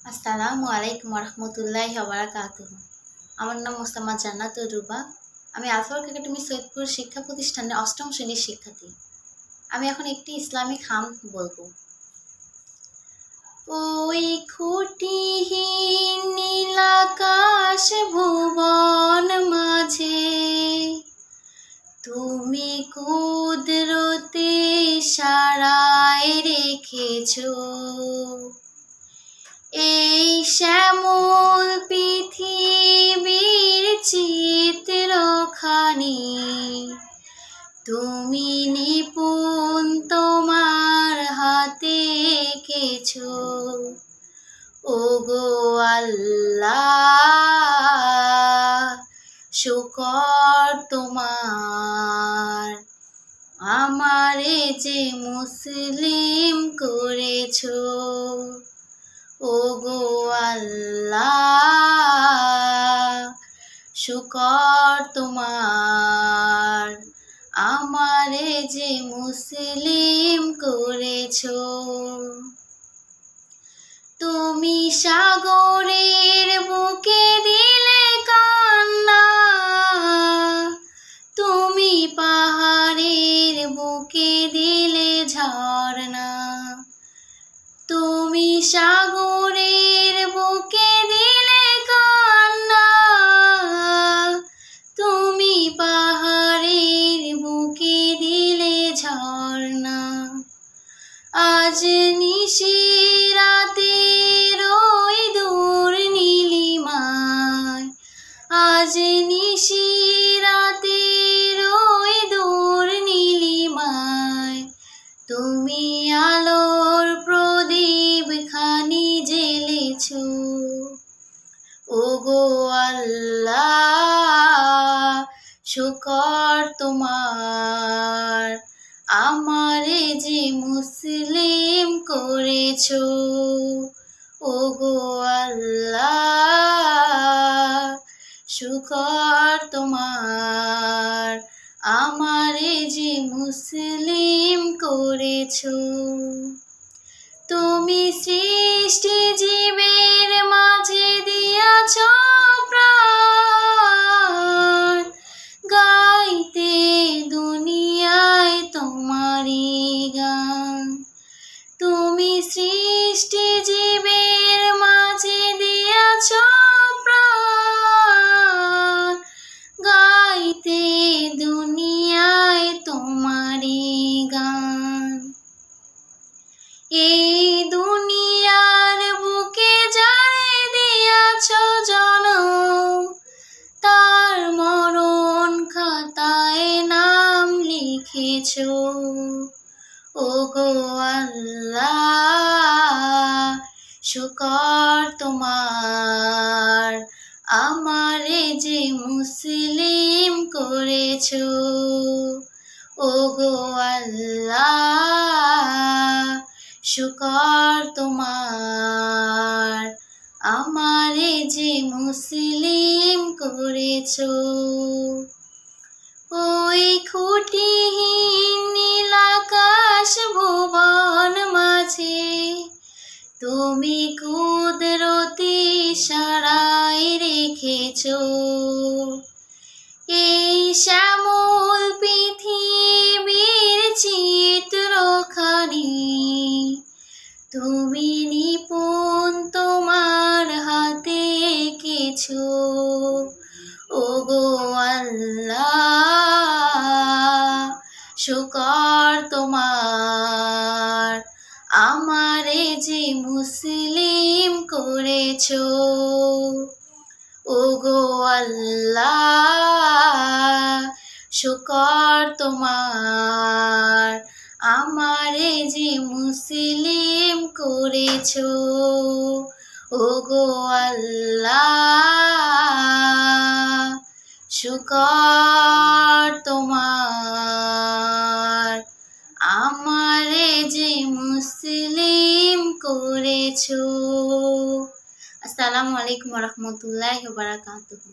আসসালামু আলাইকুম রহমতুল্লাহি ওয়া বারাকাতুহু। আমার নাম মোস্তামা জান্নাতুর রুবা। আমি আলফাওয়ার একাডেমি সৈয়দপুর শিক্ষা প্রতিষ্ঠানে অষ্টম শ্রেণীর শিক্ষার্থী। আমি এখন একটি ইসলামিক হাম বলবো। ওই খুঁটিহীন নীলাকাশ ভুবন মাঝে তুমি কুদরতে ইশারায় রেখেছো এই শ্যামল পৃথিবীর চিত্রখানি তুমি নিপুণ তোমার হাতে এঁকেছো। ওগো আল্লাহ, শুকর তোমার, আমারে যে মুসলিম করেছো। ওগো আল্লাহ, শুকর তোমার, আমারে যে মুসলিম করেছো। তুমি সাগরের বুকে দিলে কান্না, তুমি পাহাড়ের বুকে দিলে ঝর্ণা, তুমি সাগরের বুকে দিলে কান্না, তুমি পাহাড়ের বুকে দিলে ঝর্ণা। আজ নিশিরাতের ওই দূর নীলিমায়, আজ নিশিরাতের ওই দূর নীলিমায় তুমি আলোর প্রদীপ খানি জ্বেলেছো। ওগো আল্লাহ, শুকর তোমার, আমারে যে মুসলিম করেছো। ওগো আল্লাহ, শুকর তোমার, আমারে যে মুসলিম করেছো। তুমি সৃষ্টি জীবের মাঝে দিয়াছো প্রাণ, গাইতে দুনিয়ায় তোমারই গান। তুমি সৃষ্টি জীবের মাঝে দিয়াছো প্রাণ, গাইতে দুনিয়ায় তোমারই গান। এই দুনিয়ার বুকে যারে দিয়াছো জনম, তার মরণ খাতায় নাম লিখেছো। ওগো আল্লাহ, শুকর তোমার, আমারে যে মুসলিম করেছো। ওগো আল্লাহ, শুকর তোমার, আমারে যে মুসলিম করেছো। ওই খুঁটিহীন নীলাকাশ ভুবন মাঝে তুমি কুদরতি ইশারায় রেখেছো এই শ্যামল পৃথিবীর চিত্রখানি তুমি নিপুণ তোমার হাতে এঁকেছো। ওগো আল্লাহ, শুকর তোমার, আমারে যে মুসলিম করেছো। ওগো আল্লাহ, শুকর তোমার, আমারে যে মুসলিম করেছো। ওগো আল্লাহ, শুকর তোমার, আমারে যে মুসলিম করেছো। আসসালামু আলাইকুম রহমতুল্লাহি ওয়া বারাকাতুহু।